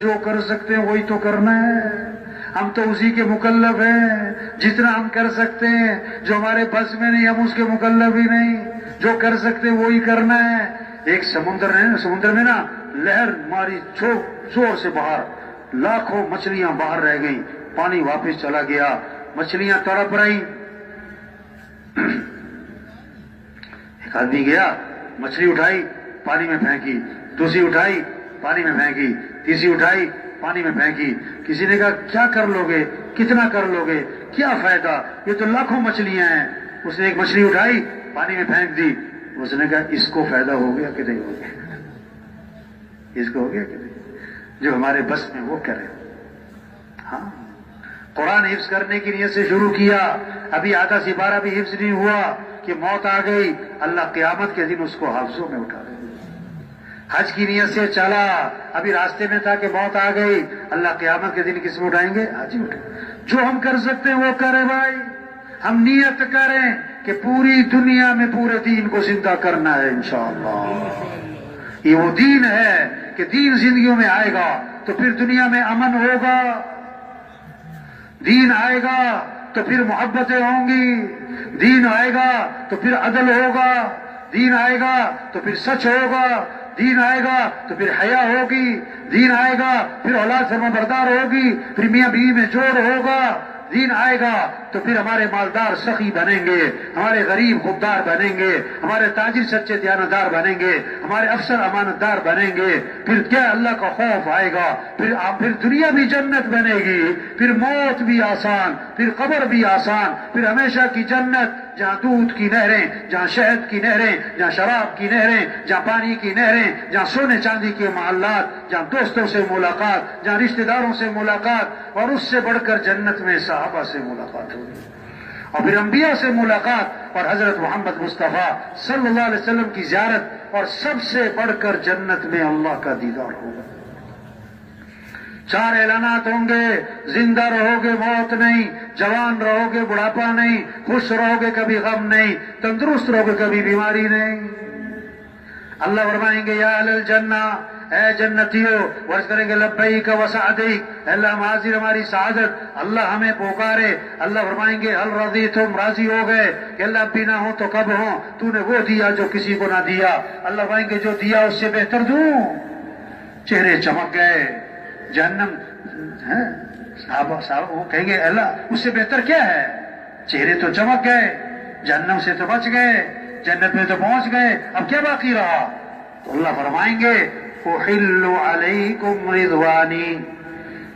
جو کر سکتے ہیں وہی تو کرنا ہے. ہم تو اسی کے مکلف ہیں. جتنا ہم کر سکتے ہیں، جو ہمارے بس میں نہیں ہم اس کے مکلف ہی نہیں. جو کر سکتے ہیں وہی کرنا ہے. ایک سمندر ہے، سمندر میں نا لہر ماری زور سے باہر، لاکھوں مچھلیاں باہر رہ گئیں. پانی واپس چلا گیا، مچھلیاں تڑپ رہی. ایک آدمی گیا، مچھلی اٹھائی پانی میں پھینکی، دوسری اٹھائی پانی میں پھینکی، تیسری اٹھائی پانی میں پھینکی. کسی نے کہا کیا کر لو گے، کتنا کر لو گے، کیا فائدہ، یہ تو لاکھوں مچھلیاں ہیں. اس نے ایک مچھلی اٹھائی پانی میں پھینک دی. اس نے کہا اس کو فائدہ ہو گیا کہ نہیں ہو گیا، اس کو ہو گیا کہ نہیں، جو ہمارے بس میں وہ کرے. ہاں، قرآن حفظ کرنے کی نیت سے شروع کیا، ابھی آدھا سپارہ بھی حفظ نہیں ہوا کہ موت آ گئی. اللہ قیامت کے دن اس کو حافظوں میں اٹھا دے. حج کی نیت سے چلا، ابھی راستے میں تھا کہ موت آ گئی. اللہ قیامت کے دن کس میں اٹھائیں گے؟ حج میں اٹھائیں. جو ہم کر سکتے ہیں وہ کریں بھائی. ہم نیت کریں کہ پوری دنیا میں پورے دین کو زندہ کرنا ہے انشاءاللہ. یہ وہ دین ہے کہ دین زندگیوں میں آئے گا تو پھر دنیا میں امن ہوگا. دین آئے گا تو پھر محبتیں ہوں گی. دین آئے گا تو پھر عدل ہوگا. دین آئے گا تو پھر سچ ہوگا. دین آئے گا تو پھر حیا ہوگی. دین آئے گا پھر اولاد فرمانبردار ہوگی. پھر میاں بیوی میں جوڑ ہوگا. دین آئے گا تو پھر ہمارے مالدار سخی بنیں گے، ہمارے غریب خوددار بنیں گے، ہمارے تاجر سچے دیانتدار بنیں گے، ہمارے افسر امانتدار بنیں گے. پھر کیا اللہ کا خوف آئے گا. پھر دنیا بھی جنت بنے گی، پھر موت بھی آسان، پھر قبر بھی آسان، پھر ہمیشہ کی جنت جہاں دودھ کی نہریں، جہاں شہد کی نہریں، جہاں شراب کی نہریں، جہاں پانی کی نہریں، جہاں سونے چاندی کے محلات، جہاں دوستوں سے ملاقات، جہاں رشتہ داروں سے ملاقات، اور اس سے بڑھ کر جنت میں صحابہ سے ملاقات ہوگی، اور پھر انبیاء سے ملاقات، اور حضرت محمد مصطفیٰ صلی اللہ علیہ وسلم کی زیارت، اور سب سے بڑھ کر جنت میں اللہ کا دیدار ہوگا. 4 اعلانات ہوں گے: زندہ رہو گے موت نہیں، جوان رہو گے بڑھاپا نہیں، خوش رہو گے کبھی غم نہیں، تندرست رہو گے کبھی بیماری نہیں. اللہ فرمائیں گے یا اہل الجنہ، اے جنتیوں، ورز کریں گے لبیک و سعدیک، اللہ ہم حاضر ہماری سعادت. اللہ ہمیں پکارے. اللہ فرمائیں گے ہل رضیتم، راضی ہو گئے کہ اللہ اب بھی نہ ہو تو کب ہوں، تو نے وہ دیا جو کسی کو نہ دیا. اللہ فرمائیں گے جو دیا اس سے بہتر دوں. چہرے چمک گئے. جہنم صاحب وہ کہیں گے اللہ اس سے بہتر کیا ہے؟ چہرے تو چمک گئے، جہنم سے تو بچ گئے، جنت میں تو پہنچ گئے، اب کیا باقی رہا؟ تو اللہ فرمائیں گے احل علیکم رضوانی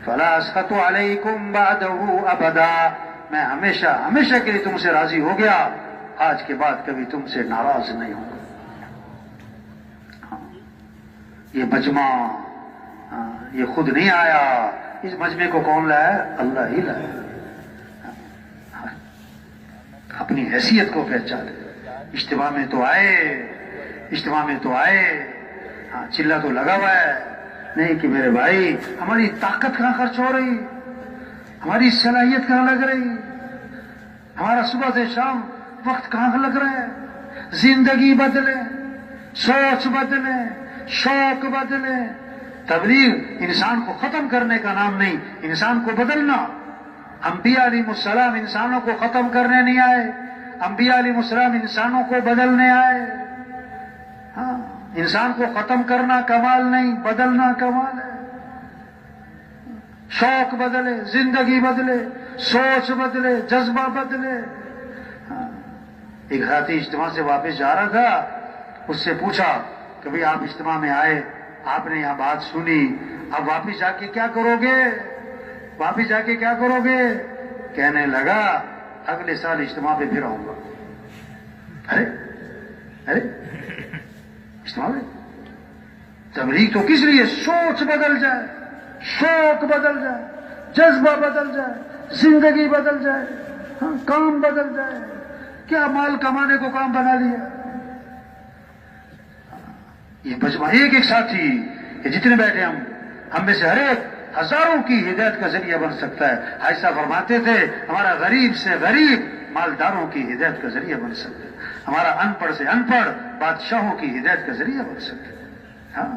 فلا اسخط علیکم بعدہ ابدا، میں ہمیشہ ہمیشہ کے لیے تم سے راضی ہو گیا، آج کے بعد کبھی تم سے ناراض نہیں ہوں گا. یہ مجمع یہ خود نہیں آیا، اس مجمع کو کون لایا؟ اللہ ہی لایا. اپنی حیثیت کو پہچانے. اجتماع میں تو آئے، اجتماع میں تو آئے، چلا تو لگا ہوا ہے نہیں کہ میرے بھائی ہماری طاقت کہاں خرچ ہو رہی، ہماری صلاحیت کہاں لگ رہی، ہمارا صبح سے شام وقت کہاں لگ رہا ہے. زندگی بدلے، سوچ بدلے، شوق بدلے. تبلیغ انسان کو ختم کرنے کا نام نہیں، انسان کو بدلنا. انبیاء علیہ السلام انسانوں کو ختم کرنے نہیں آئے، انبیاء علیہ السلام انسانوں کو بدلنے آئے. ہاں، انسان کو ختم کرنا کمال نہیں، بدلنا کمال ہے. شوق بدلے، زندگی بدلے، سوچ بدلے، جذبہ بدلے. ایک ساتھی اجتماع سے واپس جا رہا تھا، اس سے پوچھا کہ بھئی آپ اجتماع میں آئے، آپ نے یہاں بات سنی، اب واپس جا کے کیا کرو گے؟ واپس جا کے کیا کرو گے؟ کہنے لگا اگلے سال اجتماع پہ پھر آؤں گا. ارے اجتماع میں تبلیغ تو کس لیے؟ سوچ بدل جائے، شوق بدل جائے، جذبہ بدل جائے، زندگی بدل جائے، کام بدل جائے. کیا مال کمانے کو کام بنا لیا؟ یہ مجمع ایک ایک ساتھی، یہ جتنے بیٹھے ہم میں سے ہر ایک ہزاروں کی ہدایت کا ذریعہ بن سکتا ہے. حاجی صاحب فرماتے تھے ہمارا غریب سے غریب مالداروں کی ہدایت کا ذریعہ بن سکتا ہے، ہمارا ان پڑھ سے ان پڑھ بادشاہوں کی ہدایت کا ذریعہ بن سکتا ہے. ہاں،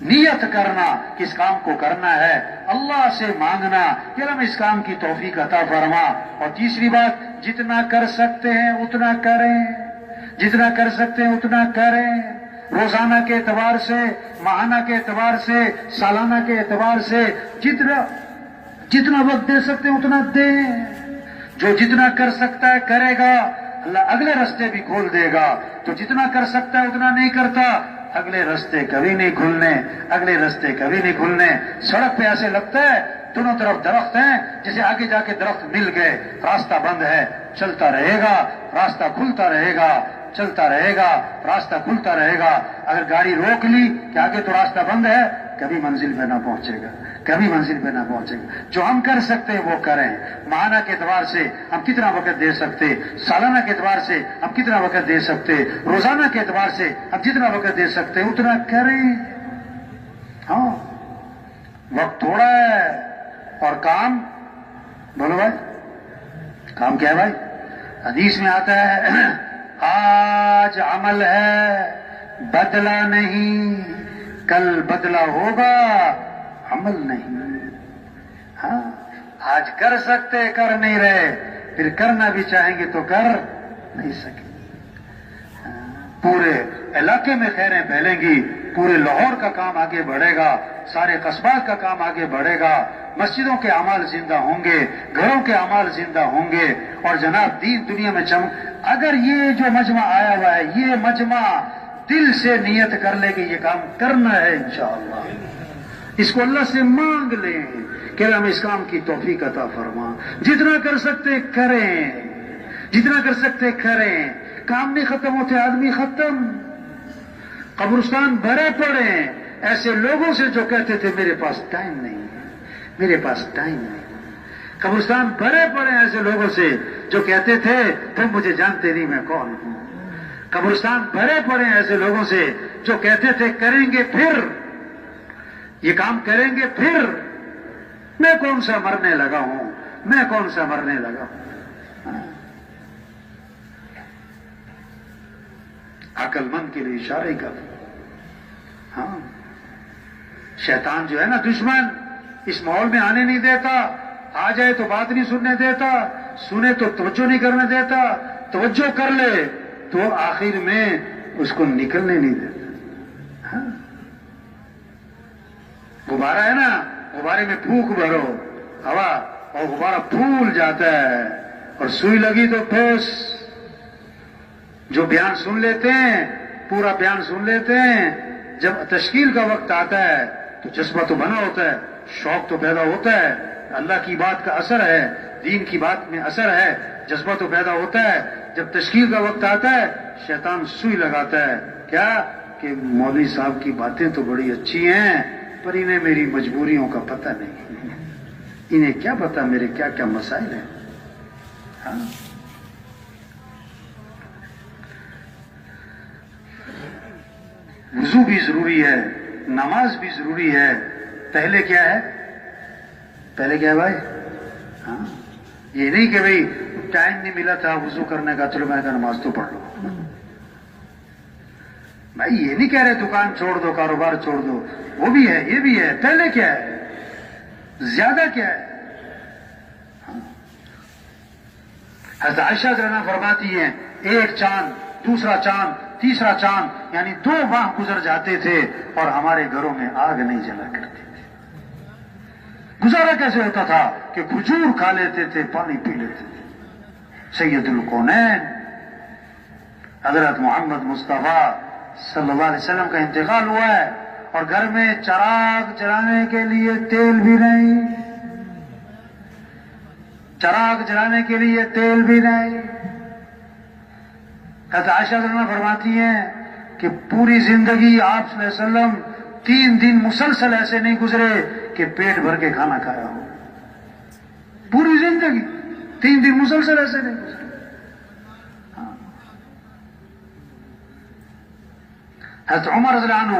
نیت کرنا کہ اس کام کو کرنا ہے، اللہ سے مانگنا کہ ہمیں اس کام کی توفیق عطا فرما، اور تیسری بات جتنا کر سکتے ہیں اتنا کریں، جتنا کر سکتے ہیں اتنا کریں، روزانہ کے اعتبار سے، ماہانہ کے اعتبار سے، سالانہ کے اعتبار سے جتنا وقت دے سکتے ہیں اتنا دیں، جو جتنا کر سکتا ہے کرے گا اللہ اگلے راستے بھی کھول دے گا، تو جتنا کر سکتا ہے اتنا نہیں کرتا اگلے راستے کبھی نہیں کھلنے، اگلے راستے کبھی نہیں کھلنے۔ سڑک پہ ایسے لگتا ہے دونوں طرف درخت ہیں، جیسے آگے جا کے درخت مل گئے، راستہ بند ہے، چلتا رہے گا راستہ کھلتا رہے گا، چلتا رہے گا راستہ کھلتا رہے گا۔ اگر گاڑی روک لی کہ آگے تو راستہ بند ہے، کبھی منزل پہ نہ پہنچے گا، کبھی منزل پہ نہ پہنچے گا۔ جو ہم کر سکتے ہیں وہ کریں، ماہانہ کے اعتبار سے ہم کتنا وقت دے سکتے، سالانہ کے اعتبار سے ہم کتنا وقت دے سکتے، روزانہ کے اعتبار سے ہم جتنا وقت دے سکتے اتنا کریں۔ ہاں وقت تھوڑا ہے اور کام، بولو بھائی کام کیا ہے بھائی؟ حدیث میں آتا ہے آج عمل ہے بدلہ نہیں، کل بدلہ ہوگا عمل نہیں۔ ہاں آج کر سکتے کر نہیں رہے، پھر کرنا بھی چاہیں گے تو کر نہیں سکے۔ پورے علاقے میں خیریں پھیلیں گی، پورے لاہور کا کام آگے بڑھے گا، سارے قصبات کا کام آگے بڑھے گا، مسجدوں کے اعمال زندہ ہوں گے، گھروں کے اعمال زندہ ہوں گے، اور جناب دین دنیا میں اگر یہ جو مجمع آیا ہوا ہے یہ مجمع دل سے نیت کر لے کہ یہ کام کرنا ہے انشاءاللہ، اس کو اللہ سے مانگ لیں کہ ہمیں اس کام کی توفیق عطا فرما، جتنا کر سکتے کریں، جتنا کر سکتے کریں۔ کام نہیں ختم ہوتے آدمی ختم، قبرستان بھرے پڑے ایسے لوگوں سے جو کہتے تھے میرے پاس ٹائم نہیں ہے، میرے پاس ٹائم نہیں۔ قبرستان بھرے پڑے ایسے لوگوں سے جو کہتے تھے تم مجھے جانتے نہیں میں کون ہوں۔ قبرستان بھرے پڑے ایسے لوگوں سے جو کہتے تھے کریں گے پھر یہ کام کریں گے پھر، میں کون سا مرنے لگا ہوں، میں کون سا مرنے لگا ہوں۔ عقل مند کے لیے اشارہ کر۔ ہاں شیطان جو ہے نا دشمن، اس ماحول میں آنے نہیں دیتا، آ جائے تو بات نہیں سننے دیتا، سنے تو توجہ نہیں کرنے دیتا، توجہ کر لے تو آخر میں اس کو نکلنے نہیں دیتا۔ ہاں غبارہ ہے نا، غبارے میں پھونک بھرو ہوا اور غبارہ پھول جاتا ہے، اور سوئی لگی تو ٹھوس۔ جو بیان سن لیتے ہیں پورا بیان سن لیتے ہیں، جب تشکیل کا وقت آتا ہے تو جذبہ تو بنا ہوتا ہے، شوق تو پیدا ہوتا ہے، اللہ کی بات کا اثر ہے، دین کی بات میں اثر ہے، جذبہ تو پیدا ہوتا ہے۔ جب تشکیل کا وقت آتا ہے شیطان سوئی لگاتا ہے، کیا کہ مولوی صاحب کی باتیں تو بڑی اچھی ہیں پر انہیں میری مجبوریوں کا پتہ نہیں، انہیں کیا پتہ میرے کیا کیا مسائل ہیں۔ ہاں وضو بھی ضروری ہے، نماز بھی ضروری ہے، پہلے کیا ہے؟ پہلے کیا ہے بھائی؟ ہاں یہ نہیں کہ بھئی ٹائم نہیں ملا تھا وضو کرنے کا، چلو میں کہا نماز تو پڑھ لو۔ بھائی یہ نہیں کہہ رہے دکان چھوڑ دو، کاروبار چھوڑ دو، وہ بھی ہے یہ بھی ہے، پہلے کیا ہے؟ زیادہ کیا ہے؟ حضرت عائشہ رضی اللہ عنہا فرماتی ہیں ایک چاند، دوسرا چاند، تیسرا چاند، یعنی 2 ماہ گزر جاتے تھے اور ہمارے گھروں میں آگ نہیں جلا کرتی تھی۔ گزارا کیسے ہوتا تھا کہ کھجور کھا لیتے تھے، پانی پی لیتے تھے۔ سید الکونین حضرت محمد مصطفیٰ صلی اللہ علیہ وسلم کا انتقال ہوا ہے اور گھر میں چراغ جلانے کے لیے تیل بھی نہیں، چراغ جلانے کے لیے تیل بھی نہیں۔ حضرت عائشہ رضی اللہ عنہا فرماتی ہیں کہ پوری زندگی آپ صلی اللہ علیہ وسلم 3 دن مسلسل ایسے نہیں گزرے کہ پیٹ بھر کے کھانا کھایا ہو، پوری زندگی 3 دن مسلسل ایسے نہیں گزرے۔ حضرت عمر رضی اللہ عنہ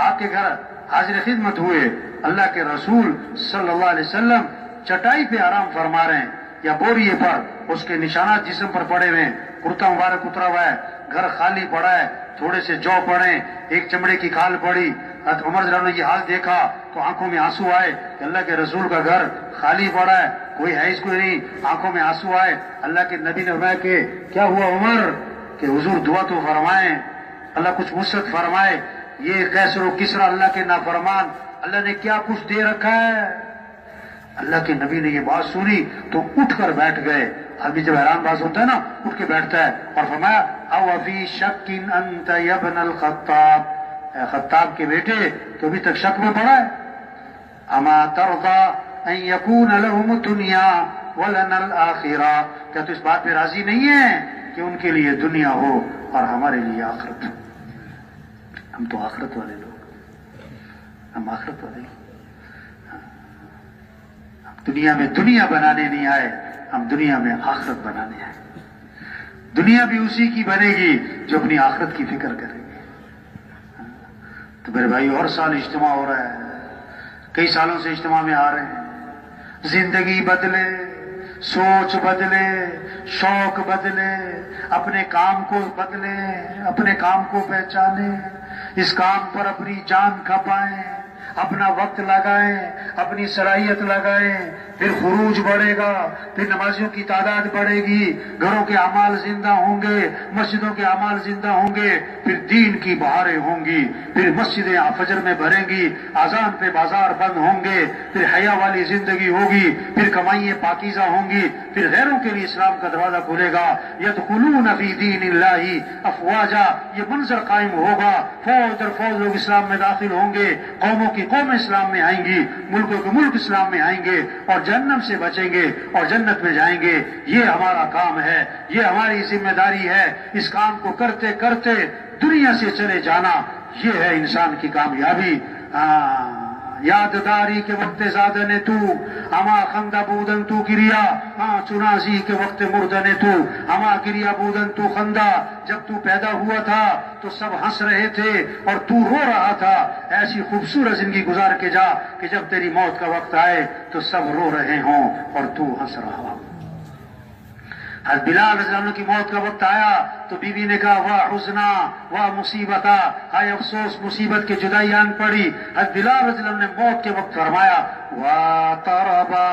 آپ کے گھر حاضر خدمت ہوئے، اللہ کے رسول صلی اللہ علیہ وسلم چٹائی پہ آرام فرما رہے ہیں یا بوریے پر، اس کے نشانات جسم پر پڑے ہوئے ہیں، کرتا مبارک اترا ہوا ہے، گھر خالی پڑا ہے، تھوڑے سے جو پڑے، ایک چمڑے کی کھال پڑی، حضرت عمر رضی اللہ عنہ نے یہ حال دیکھا تو آنکھوں میں آنسو آئے کہ اللہ کے رسول کا گھر خالی پڑا ہے، کوئی ہے اس کو نہیں، آنکھوں میں آنسو آئے۔ اللہ کے نبی نے فرمایا کہ کیا ہوا عمر، کہ حضور دعا تو فرمائیں، اللہ کچھ وسعت فرمائے، یہ قیصر و کسریٰ اللہ کے نافرمان، اللہ نے کیا کچھ دے رکھا ہے۔ اللہ کے نبی نے یہ بات سنی تو اٹھ کر بیٹھ گئے۔ آدمی جب حیران باز ہوتا ہے نا اٹھ کے بیٹھتا ہے، اور فرمایا او فی شک انت یا ابن الخطاب، اے خطاب کے بیٹے تو ابھی تک شک میں پڑا ہے۔ اما ترضى ان یکون لهم الدنیا ولنا الآخرہ، کیا تو اس بات پہ راضی نہیں ہے کہ ان کے لیے دنیا ہو اور ہمارے لیے آخرت؟ ہم تو آخرت والے لوگ، ہم آخرت والے لوگ، دنیا میں دنیا بنانے نہیں آئے، ہم دنیا میں آخرت بنانے آئے۔ دنیا بھی اسی کی بنے گی جو اپنی آخرت کی فکر کرے گی۔ تو میرے بھائی اور سال اجتماع ہو رہا ہے، کئی سالوں سے اجتماع میں آ رہے ہیں۔ زندگی بدلے، سوچ بدلے، شوق بدلے، اپنے کام کو بدلے، اپنے کام کو پہچانے، اس کام پر اپنی جان کھپائیں، اپنا وقت لگائیں، اپنی صلاحیت لگائیں، پھر خروج بڑھے گا، پھر نمازیوں کی تعداد بڑھے گی، گھروں کے اعمال زندہ ہوں گے، مسجدوں کے اعمال زندہ ہوں گے، پھر دین کی بہاریں ہوں گی، پھر مسجدیں فجر میں بھریں گی، اذان پہ بازار بند ہوں گے، پھر حیا والی زندگی ہوگی، پھر کمائیاں پاکیزہ ہوں گی، پھر غیروں کے لیے اسلام کا دروازہ کھلے گا۔ یدخلون فی دین اللہ افواجا، یہ منظر قائم ہوگا، فوج در فوج لوگ اسلام میں داخل ہوں گے، قوموں کی قومیں اسلام میں آئیں گی، ملکوں کے ملک اسلام میں آئیں گے، اور جہنم سے بچیں گے اور جنت میں جائیں گے۔ یہ ہمارا کام ہے، یہ ہماری ذمہ داری ہے۔ اس کام کو کرتے کرتے دنیا سے چلے جانا، یہ ہے انسان کی کامیابی۔ یادداری کے وقت زادہ نے تو اما خندہ بودن تو گریا، چنازی کے وقت مردہ نے تو اما گریا بودن تو خندہ، جب تو پیدا ہوا تھا تو سب ہنس رہے تھے اور تو رو رہا تھا۔ ایسی خوبصورت زندگی گزار کے جا کہ جب تیری موت کا وقت آئے تو سب رو رہے ہوں اور تو ہنس رہا ہو۔ حضرت بلال رضی اللہ عنہ کی موت کا وقت آیا تو بی بی نے کہا واہ حزنا واہ مصیبتا، ہائے افسوس مصیبت کی جدائی آن پڑی۔ حضرت بلال رضی اللہ عنہ نے موت کے وقت فرمایا واہ طربا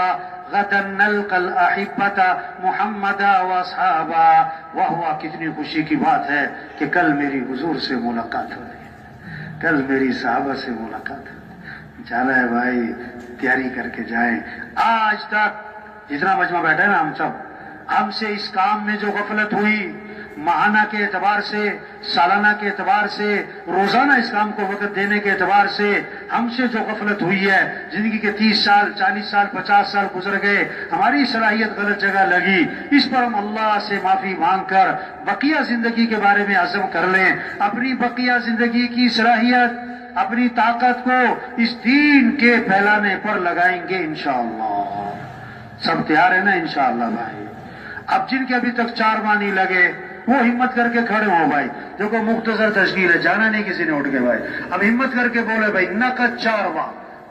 غدا نلقى الاحبۃ محمدا واصحابا، واہ واہ کتنی خوشی کی بات ہے کہ کل میری حضور سے ملاقات ہو رہی ہے، کل میری صحابہ سے ملاقات ہو رہی ہے۔ جانا ہے بھائی، تیاری کر کے جائیں۔ آج تک جتنا مجمع بیٹھا ہے نا ہم سب، ہم سے اس کام میں جو غفلت ہوئی، ماہانہ کے اعتبار سے، سالانہ کے اعتبار سے، روزانہ اس کام کو وقت دینے کے اعتبار سے ہم سے جو غفلت ہوئی ہے، زندگی کے 30 سال 40 سال 50 سال گزر گئے، ہماری صلاحیت غلط جگہ لگی، اس پر ہم اللہ سے معافی مانگ کر بقیہ زندگی کے بارے میں عزم کر لیں۔ اپنی بقیہ زندگی کی صلاحیت، اپنی طاقت کو اس دین کے پھیلانے پر لگائیں گے انشاءاللہ۔ سب تیار ہے نا انشاءاللہ بھائی؟ اب جن کے ابھی تک 4 ماہ نہیں لگے وہ ہمت کر کے کھڑے ہو بھائی، دیکھو مختصر تشکیل ہے، جانا نہیں کسی نے اٹھ کے بھائی، اب ہمت کر کے بولے بھائی نقد 4 ماہ،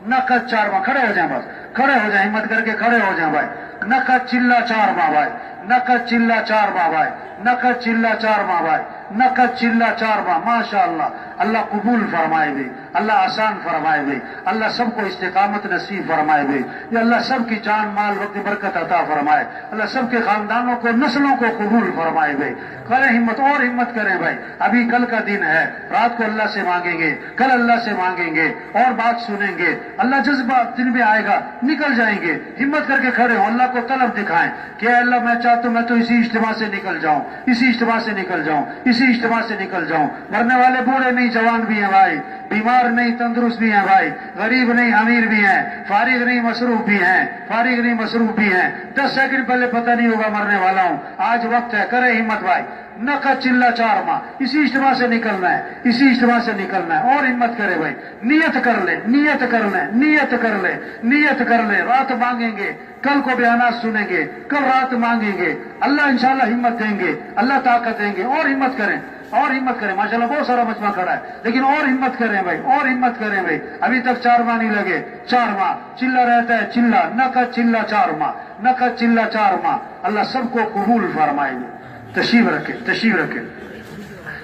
نقد 4 ماہ، کھڑے ہو جائیں، بس کھڑے ہو جائیں، ہمت کر کے کھڑے ہو جائیں بھائی، نقد چلہ 4 ماہ بھائی، نقد چلہ 4 ماہ بھائی، نقد چلہ 4 ماہ بھائی، نقد چلہ 4 ماہ، ماشاءاللہ۔ اللہ قبول فرمائے بھی، اللہ آسان فرمائے بھی، اللہ سب کو استقامت نصیب فرمائے بھی، یہ اللہ سب کی جان مال وقت برکت عطا فرمائے، اللہ سب کے خاندانوں کو نسلوں کو قبول فرمائے بھی۔ کریں ہمت اور ہمت کریں بھائی، ابھی کل کا دن ہے، رات کو اللہ سے مانگیں گے، کل اللہ سے مانگیں گے اور بات سنیں گے، اللہ جذبہ دن میں آئے گا، نکل جائیں گے۔ ہمت کر کے کھڑے ہوں، اللہ کو طلب دکھائیں کہ اے اللہ میں چاہتا ہوں میں تو اسی اجتماع سے نکل جاؤں، اسی اجتماع سے نکل جاؤں، اسی اجتماع سے نکل جاؤں۔ مرنے والے بوڑھے نہیں جوان بھی ہیں بھائی، بیمار نہیں تندرست بھی ہیں بھائی، غریب نہیں امیر بھی ہیں، فارغ نہیں مصروف بھی ہیں، فارغ نہیں مصروف بھی ہیں۔ 10 سیکنڈ پہلے پتہ نہیں ہوگا مرنے والا ہوں، آج وقت ہے، کرے ہمت بھائی، نقد چلہ 4 ماہ، اسی اجتماع سے نکلنا ہے، اسی اجتماع سے نکلنا ہے، اور ہمت کرے بھائی، نیت کر لے، نیت کر لیں، نیت کر لے، نیت کر لے، رات مانگیں گے، کل کو بیانات سنیں گے، کل رات مانگیں گے، اللہ انشاءاللہ ہمت دیں گے، اللہ طاقت دیں گے، اور ہمت کریں، اور ہمت کریں۔ ماشاءاللہ بہت سارا مجمع کھڑا ہے، لیکن اور ہمت کریں بھائی، اور ہمت کریں بھائی، ابھی تک 4 ماہ نہیں لگے، 4 ماہ چلہ رہتا ہے، چلہ نقد چلہ 4 ماہ، نقد چلہ 4 ماہ، اللہ سب کو قبول فرمائے گے۔ تشریف رکھے، تشریف رکھے،